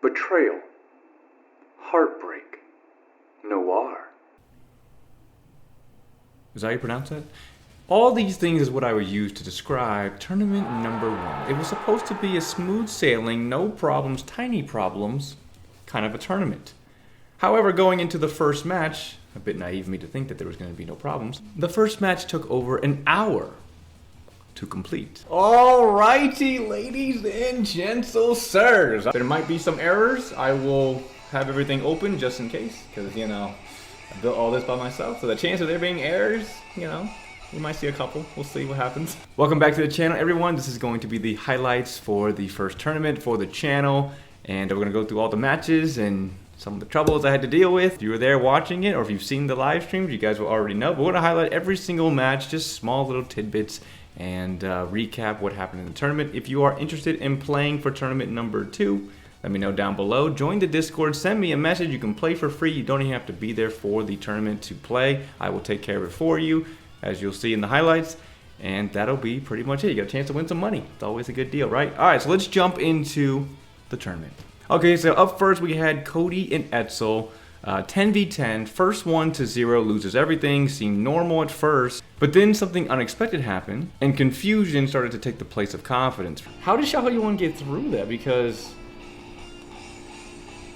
betrayal, heartbreak, noir. Is that how you pronounce that? All these things is what I would use to describe tournament number 1. It was supposed to be a smooth sailing, no problems, tiny problems kind of a tournament. However, going into the first match, a bit naive of me to think that there was going to be no problems, the first match took over an hour to complete. Alrighty, ladies and gentle sirs. There might be some errors. I will have everything open just in case, because, you know, I built all this by myself, so the chance of there being errors, you know, we might see a couple. We'll see what happens. Welcome back to the channel, everyone. This is going to be the highlights for the first tournament for the channel, and we're going to go through all the matches and some of the troubles I had to deal with. If you were there watching it, or if you've seen the live streams, you guys will already know. But we're going to highlight every single match, just small little tidbits, and recap what happened in the tournament. If you are interested in playing for tournament number 2, let me know down below. Join the Discord, send me a message. You can play for free. You don't even have to be there for the tournament to play. I will take care of it for you, as you'll see in the highlights. And that'll be pretty much it. You got a chance to win some money. It's always a good deal, right? All right, so let's jump into the tournament. Okay, so up first we had Cody and Etzel. 10v10, first one to 0 loses everything. Seemed normal at first, but then something unexpected happened, and confusion started to take the place of confidence. How did Xiaoyuan get through that? Because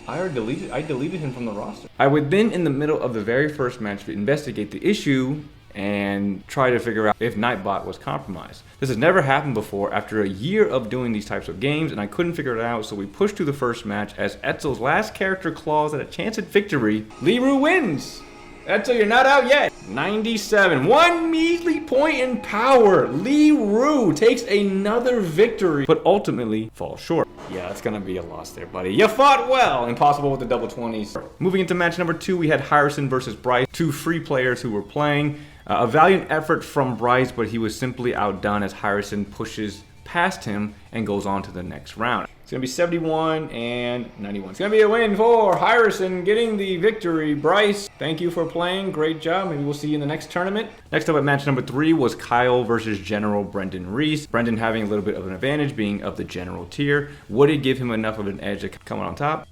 I deleted him from the roster. I would then, in the middle of the very first match, investigate the issue and try to figure out if Nightbot was compromised. This has never happened before after a year of doing these types of games, and I couldn't figure it out, so we pushed to the first match as Etzel's last character claws at a chance at victory. Liru wins! Etzel, you're not out yet! 97, 1 measly point in power. Liru takes another victory, but ultimately falls short. Yeah, it's gonna be a loss there, buddy. You fought well! Impossible with the double 20s. Moving into match number 2, we had Harrison versus Bryce, 2 free players who were playing. A valiant effort from Bryce, but he was simply outdone as Harrison pushes past him and goes on to the next round. It's going to be 71 and 91. It's going to be a win for Harrison, getting the victory. Bryce, thank you for playing. Great job. Maybe we'll see you in the next tournament. Next up at match number 3 was Kyle versus General Brendan Reese. Brendan having a little bit of an advantage, being of the general tier. Would it give him enough of an edge to come out on top?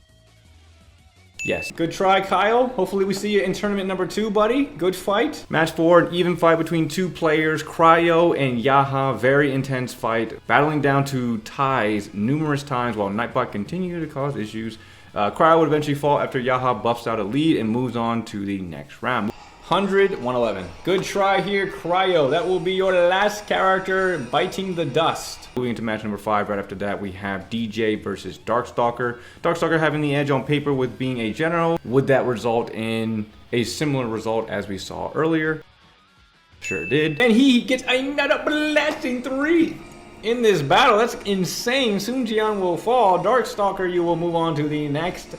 Yes. Good try, Kyle. Hopefully we see you in tournament number 2, buddy. Good fight. Match 4, an even fight between 2 players, Cryo and Yaha. Very intense fight, battling down to ties numerous times while Nightbot continued to cause issues. Cryo would eventually fall after Yaha buffs out a lead and moves on to the next round. 100, 111. Good try here, Cryo. That will be your last character biting the dust. Moving into match number 5, right after that, we have DJ versus Darkstalker. Darkstalker having the edge on paper with being a general. Would that result in a similar result as we saw earlier? Sure did. And he gets another blasting 3 in this battle. That's insane. Sun Jian will fall. Darkstalker, you will move on to the next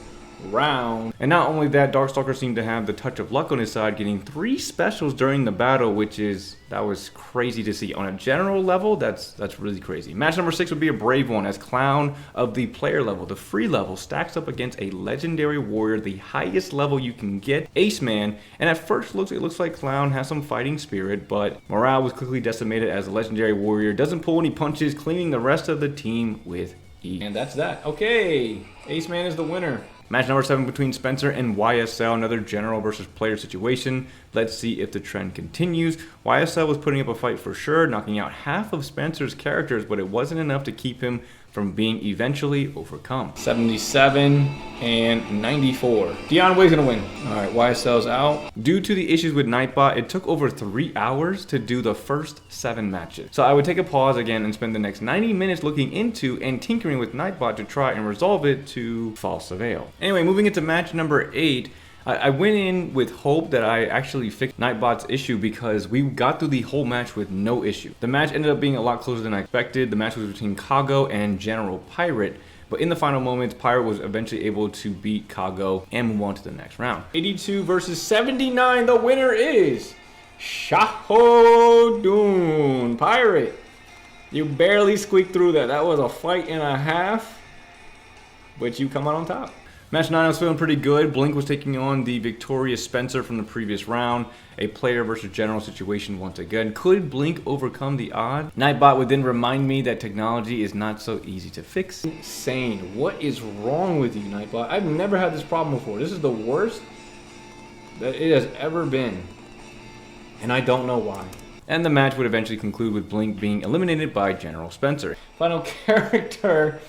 round. And not only that, Darkstalker seemed to have the touch of luck on his side, getting 3 specials during the battle, that was crazy to see. On a general level, that's really crazy. Match number 6 would be a brave one, as Clown of the player level, the free level, stacks up against a legendary warrior, the highest level you can get, Ace Man. And at first it looks like Clown has some fighting spirit, but morale was quickly decimated as the legendary warrior doesn't pull any punches, cleaning the rest of the team with ease. And that's that. Okay, Ace Man is the winner. Match number 7 between Spencer and YSL, another general versus player situation. Let's see if the trend continues. YSL was putting up a fight for sure, knocking out half of Spencer's characters, but it wasn't enough to keep him from being eventually overcome. 77 and 94. Dion Way's gonna win. All right, YSL's out. Due to the issues with Nightbot, it took over 3 hours to do the first 7 matches. So I would take a pause again and spend the next 90 minutes looking into and tinkering with Nightbot to try and resolve it to false avail. Anyway, moving into match number 8, I went in with hope that I actually fixed Nightbot's issue because we got through the whole match with no issue. The match ended up being a lot closer than I expected. The match was between Kago and General Pirate, but in the final moments, Pirate was eventually able to beat Kago and move on to the next round. 82 versus 79, the winner is Shahodun. Pirate, you barely squeaked through that. That was a fight and a half, but you come out on top. Match 9 I was feeling pretty good. Blink was taking on the victorious Spencer from the previous round. A player versus general situation once again. Could Blink overcome the odd? Nightbot would then remind me that technology is not so easy to fix. Insane. What is wrong with you, Nightbot? I've never had this problem before. This is the worst that it has ever been. And I don't know why. And the match would eventually conclude with Blink being eliminated by General Spencer. Final character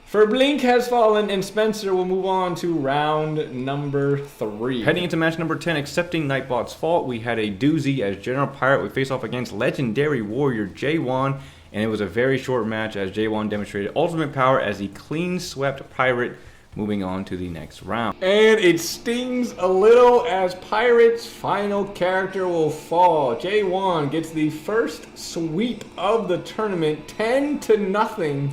for Blink has fallen, and Spencer will move on to round number 3. Heading into match number 10, accepting Nightbot's fault, we had a doozy as General Pirate would face off against Legendary Warrior J1, and it was a very short match as J1 demonstrated ultimate power as he clean swept Pirate, moving on to the next round. And it stings a little as Pirate's final character will fall. J1 gets the first sweep of the tournament, 10-0.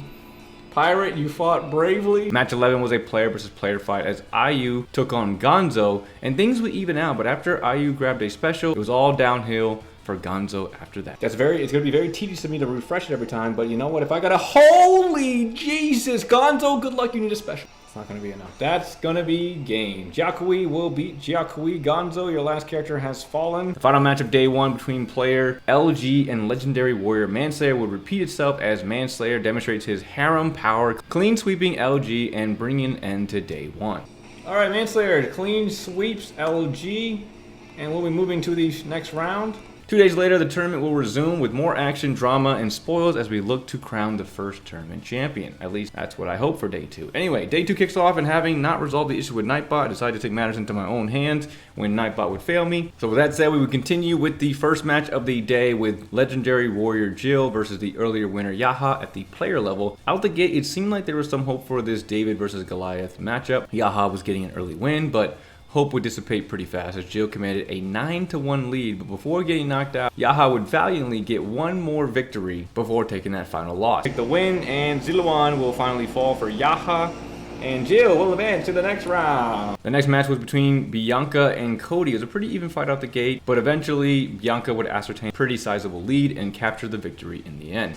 Pirate, you fought bravely. Match 11 was a player versus player fight as IU took on Gonzo, and things would even out, but after IU grabbed a special, it was all downhill for Gonzo after that. It's gonna be very tedious to me to refresh it every time, but you know what? If I got a holy Jesus, Gonzo, good luck, you need a special. It's not gonna be enough. That's gonna be game. Jiakui will beat Jiakui. Gonzo, your last character has fallen. The final match of day 1 between player LG and Legendary Warrior Manslayer would repeat itself as Manslayer demonstrates his harem power, clean sweeping LG and bringing an end to day 1. All right, Manslayer clean sweeps LG, and we'll be moving to the next round. 2 days later, the tournament will resume with more action, drama, and spoils as we look to crown the first tournament champion. At least that's what I hope for day 2. Anyway, day 2 kicks off, and having not resolved the issue with Nightbot, I decided to take matters into my own hands when Nightbot would fail me. So with that said, we would continue with the first match of the day with Legendary Warrior Jill versus the earlier winner Yaha at the player level. Out the gate, it seemed like there was some hope for this David versus Goliath matchup. Yaha was getting an early win, but hope would dissipate pretty fast as Jill commanded a 9-1 lead, but before getting knocked out, Yaha would valiantly get one more victory before taking that final loss. Take the win, and Ziluan will finally fall for Yaha, and Jill will advance to the next round. The next match was between Bianca and Cody. It was a pretty even fight out the gate, but eventually Bianca would ascertain a pretty sizable lead and capture the victory in the end.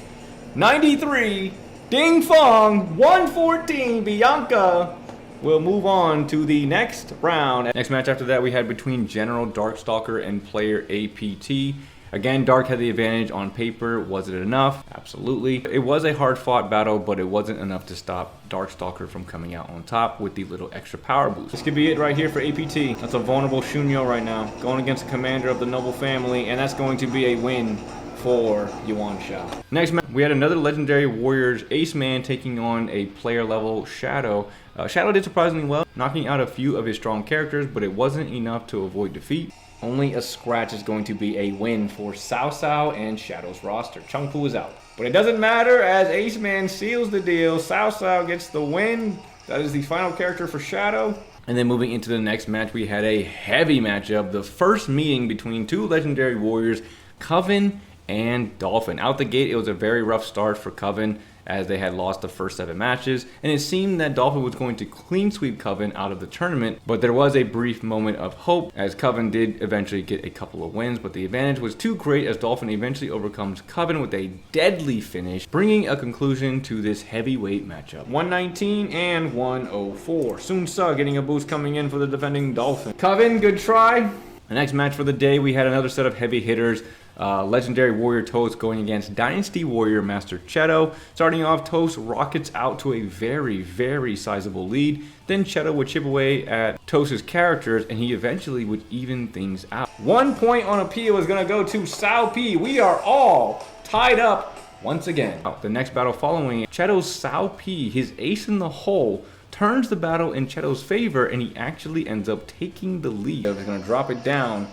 93, Ding Fong, 114, Bianca we'll move on to the next round. Next match after that we had between General Darkstalker and player APT. Again, Dark had the advantage on paper. Was it enough? Absolutely. It was a hard fought battle, but it wasn't enough to stop Darkstalker from coming out on top with the little extra power boost. This could be it right here for APT. That's a vulnerable Shunyo right now, going against a commander of the noble family, and that's going to be a win for Yuan Sha. Next match, we had another Legendary Warriors Ace Man taking on a player level Shadow. Shadow did surprisingly well, knocking out a few of his strong characters, but it wasn't enough to avoid defeat. Only a scratch is going to be a win for Cao Cao and Shadow's roster. Chung Fu is out. But it doesn't matter as Ace Man seals the deal. Cao Cao gets the win. That is the final character for Shadow. And then moving into the next match, we had a heavy matchup. The first meeting between two Legendary Warriors, Coven and Dolphin. Out the gate, it was a very rough start for Coven as they had lost the first 7 matches, and it seemed that Dolphin was going to clean sweep Coven out of the tournament, but there was a brief moment of hope as Coven did eventually get a couple of wins, but the advantage was too great as Dolphin eventually overcomes Coven with a deadly finish, bringing a conclusion to this heavyweight matchup. 119 and 104. Sun Tzu getting a boost coming in for the defending Dolphin. Coven, good try. The next match for the day, we had another set of heavy hitters. Legendary Warrior Toast going against Dynasty Warrior Master Cheto. Starting off, Toast rockets out to a very, very sizable lead. Then Cheto would chip away at Toast's characters, and he eventually would even things out. 1 point on appeal is going to go to Cao P. We are all tied up once again. The next battle following, Cheto's Cao P, his ace in the hole, turns the battle in Cheto's favor, and he actually ends up taking the lead. He's going to drop it down,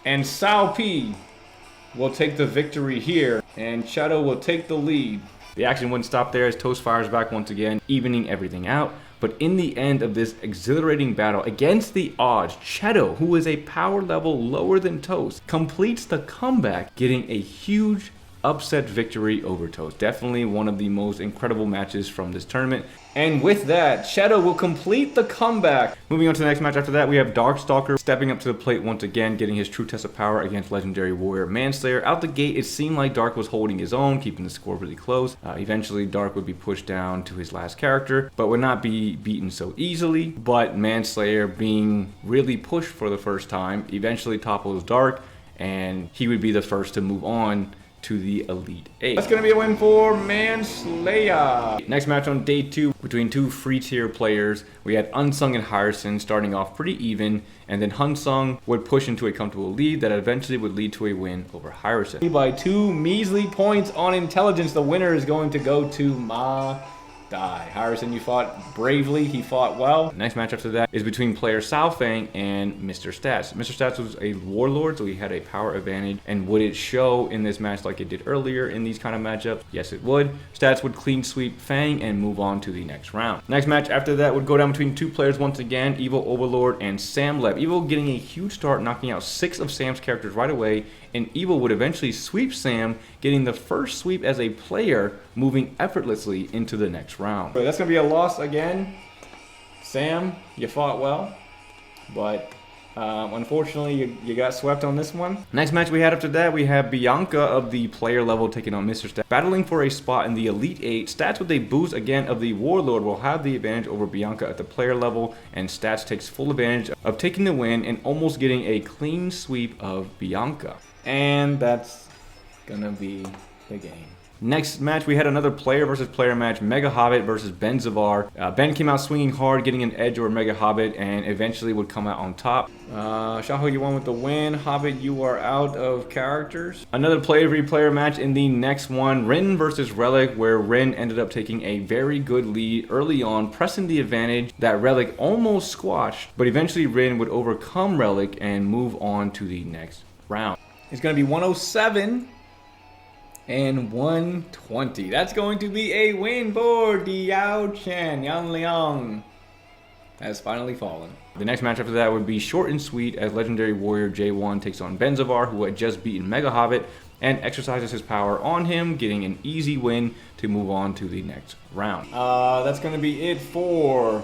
and Cao P will take the victory here, and Cheto will take the lead. The action wouldn't stop there as Toast fires back once again, evening everything out. But in the end of this exhilarating battle against the odds, Cheto, who is a power level lower than Toast, completes the comeback, getting a huge upset victory over Toast. Definitely one of the most incredible matches from this tournament. And with that, Shadow will complete the comeback. Moving on to the next match after that, we have Darkstalker stepping up to the plate once again, getting his true test of power against Legendary Warrior Manslayer. Out the gate, it seemed like Dark was holding his own, keeping the score really close. Eventually, Dark would be pushed down to his last character, but would not be beaten so easily. But Manslayer, being really pushed for the first time, eventually topples Dark, and he would be the first to move on to the Elite 8. That's going to be a win for Manslayer. Next match on day 2 between two free tier players. We had Unsung and Hyerson starting off pretty even, and then Unsung would push into a comfortable lead that eventually would lead to a win over Hyerson. By 2 measly points on intelligence, the winner is going to go to Hyerson, you fought bravely, he fought well. Next match after that is between player Saofang and Mr. Stats. Mr. Stats was a warlord, so he had a power advantage. And would it show in this match like it did earlier in these kind of matchups? Yes, it would. Stats would clean sweep Fang and move on to the next round. Next match after that would go down between two players once again, Evil Overlord and Samleb. Evil getting a huge start, knocking out 6 of Sam's characters right away, and Evil would eventually sweep Sam, getting the first sweep as a player, moving effortlessly into the next round. So that's going to be a loss again. Sam, you fought well, but unfortunately you got swept on this one. Next match we had after that, we have Bianca of the player level taking on Mr. Stats. Battling for a spot in the Elite 8, Stats with a boost again of the Warlord will have the advantage over Bianca at the player level, and Stats takes full advantage of taking the win and almost getting a clean sweep of Bianca. And that's gonna be the game. Next match, we had another player versus player match, Mega Hobbit versus Ben Zavar. Ben came out swinging hard, getting an edge over Mega Hobbit, and eventually would come out on top. Shaho, you won with the win. Hobbit, you are out of characters. Another player v player match in the next one, Rin versus Relic, where Rin ended up taking a very good lead early on, pressing the advantage that Relic almost squashed, but eventually Rin would overcome Relic and move on to the next round. It's going to be 107 and 120. That's going to be a win for Diao Chen. Yan Liang has finally fallen. The next match after that would be short and sweet as Legendary Warrior J1 takes on Benzavar, who had just beaten Mega Hobbit, and exercises his power on him, getting an easy win to move on to the next round. That's going to be it for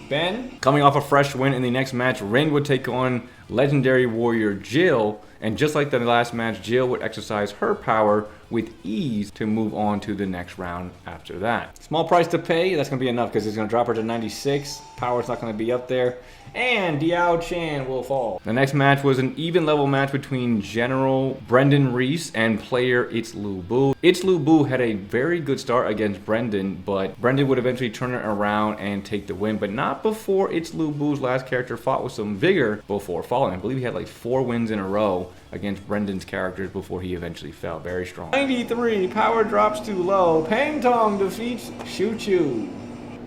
Ben. Coming off a fresh win in the next match, Rin would take on Legendary Warrior Jill, and just like the last match, Jill would exercise her power with ease to move on to the next round after that. Small price to pay, that's going to be enough because it's going to drop her to 96. Power's not going to be up there. And Diao Chan will fall. The next match was an even level match between General Brendan Reese and player It's Lu Bu. It's Lu Bu had a very good start against Brendan, but Brendan would eventually turn it around and take the win, but not before It's Lu Bu's last character fought with some vigor before falling. I believe he had like 4 wins in a row against Brendan's characters before he eventually fell. Very strong. 93, power drops too low. Peng Tong defeats Shu Chu.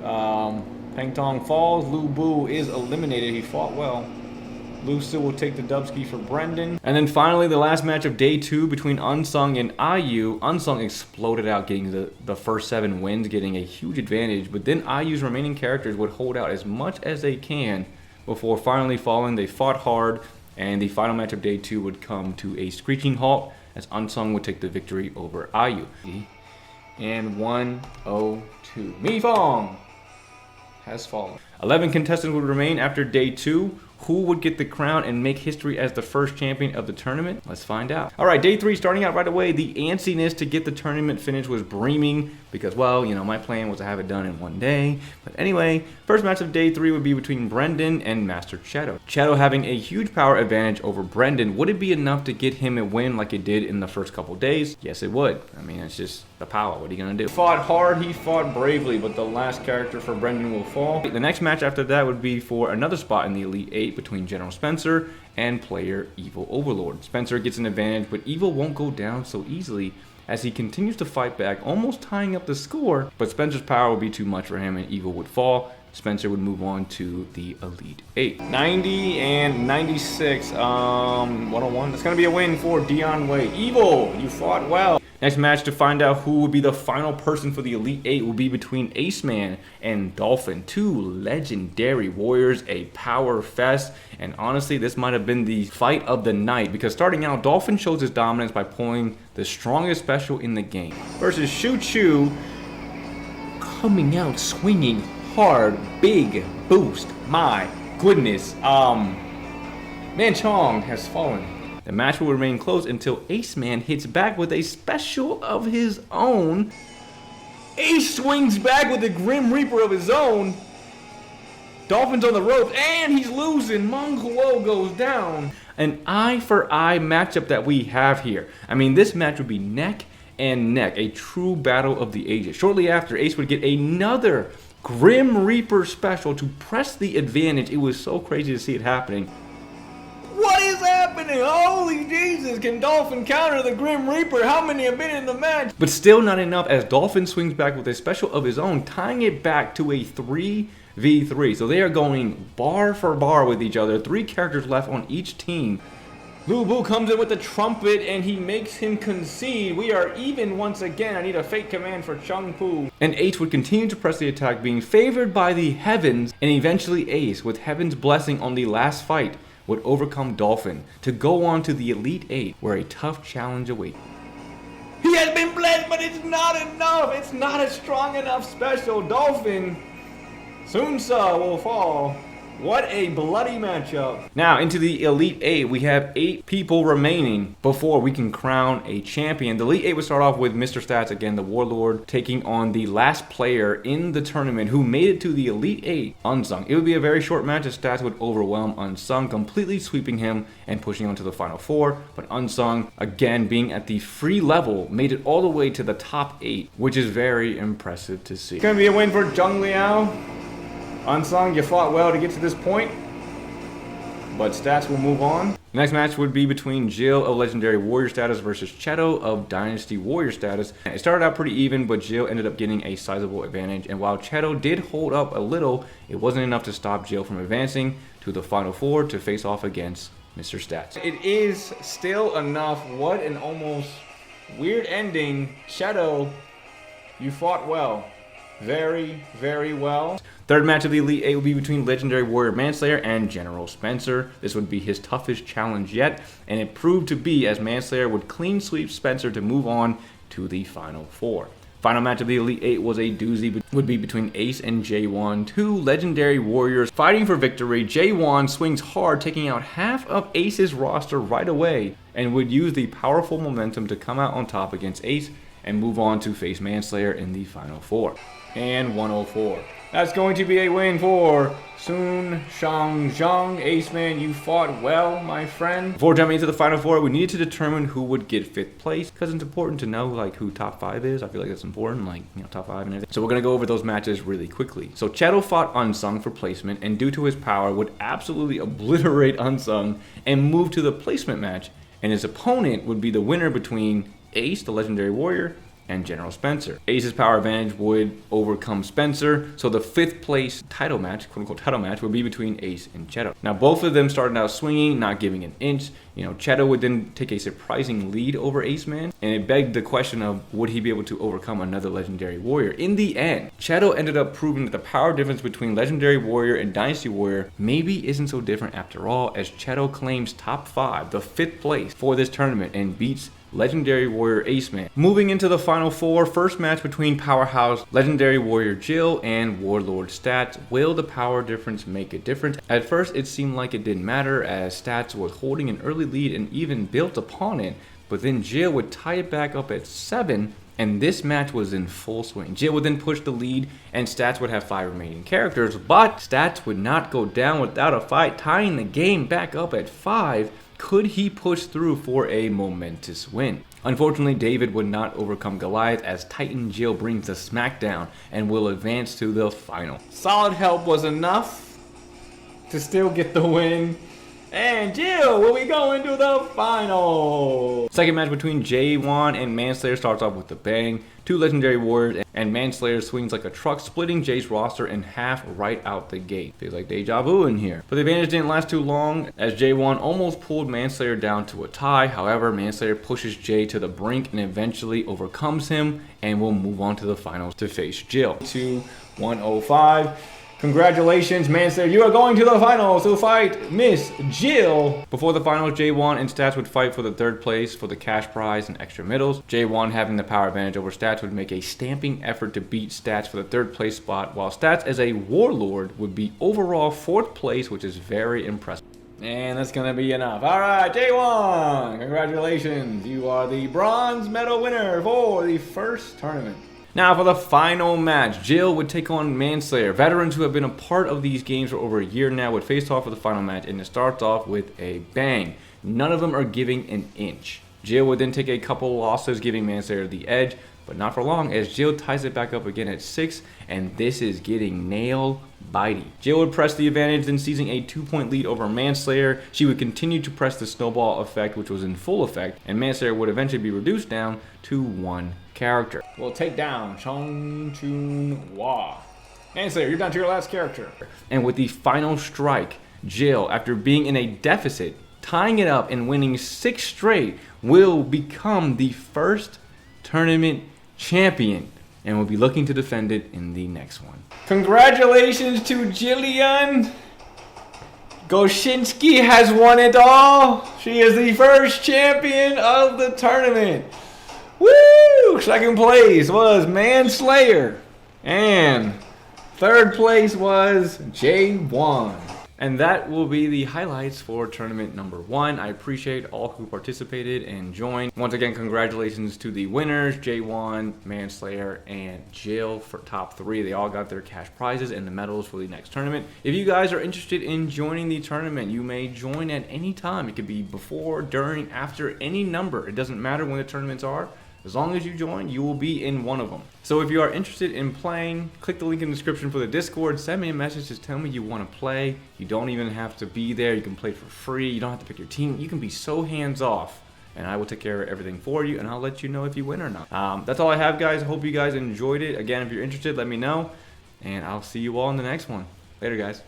Peng Tong falls, Lu Bu is eliminated. He fought well. Lu Su will take the dubski for Brendan. And then finally, the last match of day 2 between Unsung and IU. Unsung exploded out, getting the first 7 wins, getting a huge advantage. But then IU's remaining characters would hold out as much as they can before finally falling. They fought hard, and the final match of day 2 would come to a screeching halt as Unsung would take the victory over IU. And 102. Mi Fong has fallen. 11 contestants would remain after day 2. Who would get the crown and make history as the first champion of the tournament? Let's find out. All right, day 3 starting out right away. The antsiness to get the tournament finished was breaming because, well, you know, my plan was to have it done in 1 day. But anyway, first match of day 3 would be between Brendan and Master Shadow. Shadow having a huge power advantage over Brendan. Would it be enough to get him a win like it did in the first couple days? Yes, it would. I mean, it's just the power. What are you gonna do? He fought hard, he fought bravely, but the last character for Brendan will fall. The next match after that would be for another spot in the Elite 8 between General Spencer and player Evil Overlord. Spencer gets an advantage, but Evil won't go down so easily as he continues to fight back, almost tying up the score, but Spencer's power would be too much for him and Evil would fall. Spencer would move on to the Elite 8. 90 and 96, 101. That's going to be a win for Dion Wei. Evil, you fought well. Next match to find out who would be the final person for the Elite 8 will be between Ace Man and Dolphin. Two legendary warriors, a power fest. And honestly, this might have been the fight of the night, because starting out, Dolphin shows his dominance by pulling the strongest special in the game. Versus Shu Chu, coming out swinging hard, big boost. My goodness. Man Chong has fallen. The match will remain close until Ace Man hits back with a special of his own. Ace swings back with a Grim Reaper of his own. Dolphin's on the ropes, and he's losing. Meng Huo goes down. An eye for eye matchup that we have here. I mean, this match would be neck and neck, a true battle of the ages. Shortly after, Ace would get another Grim Reaper special to press the advantage. It was so crazy to see it happening. What is happening? Holy Jesus, can Dolphin counter the Grim Reaper? How many have been in the match? But still not enough, as Dolphin swings back with a special of his own, tying it back to a 3v3. So they are going bar for bar with each other. 3 characters left on each team. Lu Bu comes in with the trumpet and he makes him concede. We are even once again. I need a fate command for Chung Pu. And Ace would continue to press the attack, being favored by the heavens, and eventually Ace, with heaven's blessing on the last fight, would overcome Dolphin to go on to the Elite 8, where a tough challenge awaits. He has been blessed, but it's not enough. It's not a strong enough special. Dolphin Sunsa will fall. What a bloody matchup. Now, into the Elite 8, we have 8 people remaining before we can crown a champion. The Elite 8 would start off with Mr. Stats, again, the Warlord, taking on the last player in the tournament who made it to the Elite 8, Unsung. It would be a very short match as Stats would overwhelm Unsung, completely sweeping him and pushing on to the Final 4. But Unsung, again, being at the free level, made it all the way to the top 8, which is very impressive to see. It's going to be a win for Zheng Liao. Unsung, you fought well to get to this point, but Stats will move on. The next match would be between Jill of Legendary Warrior status versus Cheto of Dynasty Warrior status. It started out pretty even, but Jill ended up getting a sizable advantage, and while Cheto did hold up a little, it wasn't enough to stop Jill from advancing to the Final 4 to face off against Mr. Stats. It is still enough. What an almost weird ending. Cheto, you fought well. Very, very well. Third match of the Elite 8 will be between Legendary Warrior Manslayer and General Spencer. This would be his toughest challenge yet, and it proved to be, as Manslayer would clean sweep Spencer to move on to the Final 4. Final match of the Elite 8 was a doozy, would be between Ace and J1, 2 legendary warriors fighting for victory. J1 swings hard, taking out half of Ace's roster right away, and would use the powerful momentum to come out on top against Ace and move on to face Manslayer in the Final 4. And 104. That's going to be a win for Sun Shangzheng. Ace Man, you fought well, my friend. Before jumping into the Final 4, we needed to determine who would get 5th place, because it's important to know like who top 5 is. I feel like that's important, like, you know, top 5 and everything. So we're gonna go over those matches really quickly. So Cheto fought Unsung for placement, and due to his power, would absolutely obliterate Unsung and move to the placement match. And his opponent would be the winner between Ace, the Legendary Warrior, and General Spencer. Ace's power advantage would overcome Spencer, so the 5th place title match, quote unquote title match, would be between Ace and Cheto. Now both of them started out swinging, not giving an inch. You know, Cheto would then take a surprising lead over Ace Man, and it begged the question of would he be able to overcome another Legendary Warrior. In the end, Cheto ended up proving that the power difference between Legendary Warrior and Dynasty Warrior maybe isn't so different after all, as Cheto claims top 5, the 5th place for this tournament, and beats Legendary Warrior Ace Man. Moving into the Final 4, first match between Powerhouse Legendary Warrior Jill and Warlord Stats. Will the power difference make a difference? At first it seemed like it didn't matter, as Stats was holding an early lead and even built upon it, but then Jill would tie it back up at 7, and this match was in full swing. Jill would then push the lead, and Stats would have 5 remaining characters, but Stats would not go down without a fight, tying the game back up at 5. Could he push through for a momentous win? Unfortunately, David would not overcome Goliath, as Titan Jill brings the smackdown and will advance to the final. Solid help was enough to still get the win. And Jill will be going to the final. Second match between J1 and Manslayer starts off with a bang. Two legendary warriors and Manslayer swings like a truck, splitting Jay's roster in half right out the gate. Feels like deja vu in here. But the advantage didn't last too long as J1 almost pulled Manslayer down to a tie. However, Manslayer pushes Jay to the brink and eventually overcomes him and will move on to the finals to face Jill. 2-1-0-5. Congratulations, Manslayer. You are going to the finals to fight Miss Jill. Before the finals, J1 and Stats would fight for the third place for the cash prize and extra medals. J1 having the power advantage over Stats would make a stamping effort to beat Stats for the third place spot, while Stats as a warlord would be overall fourth place, which is very impressive. And that's gonna be enough. All right, J1, congratulations. You are the bronze medal winner for the first tournament. Now for the final match, Jill would take on Manslayer. Veterans who have been a part of these games for over a year now would face off for the final match, and it starts off with a bang. None of them are giving an inch. Jill would then take a couple losses, giving Manslayer the edge, but not for long as Jill ties it back up again at 6, and this is getting nail-bitey. Jill would press the advantage, then seizing a 2-point lead over Manslayer. She would continue to press the snowball effect, which was in full effect, and Manslayer would eventually be reduced down to 1 character. We'll take down Chong Chun Hua. Manslayer, you're down to your last character. And with the final strike, Jill, after being in a deficit, tying it up and winning 6 straight, will become the first tournament champion and will be looking to defend it in the next one. Congratulations to Jillian. Goshinsky has won it all. She is the first champion of the tournament. Woo! Second place was Manslayer. And third place was J1. And that will be the highlights for tournament number 1. I appreciate all who participated and joined. Once again, congratulations to the winners, J1, Manslayer, and Jill for top 3. They all got their cash prizes and the medals for the next tournament. If you guys are interested in joining the tournament, you may join at any time. It could be before, during, after, any number. It doesn't matter when the tournaments are. As long as you join, you will be in one of them. So if you are interested in playing, click the link in the description for the Discord. Send me a message. Just tell me you want to play. You don't even have to be there. You can play for free. You don't have to pick your team. You can be so hands-off. And I will take care of everything for you. And I'll let you know if you win or not. That's all I have, guys. I hope you guys enjoyed it. Again, if you're interested, let me know. And I'll see you all in the next one. Later, guys.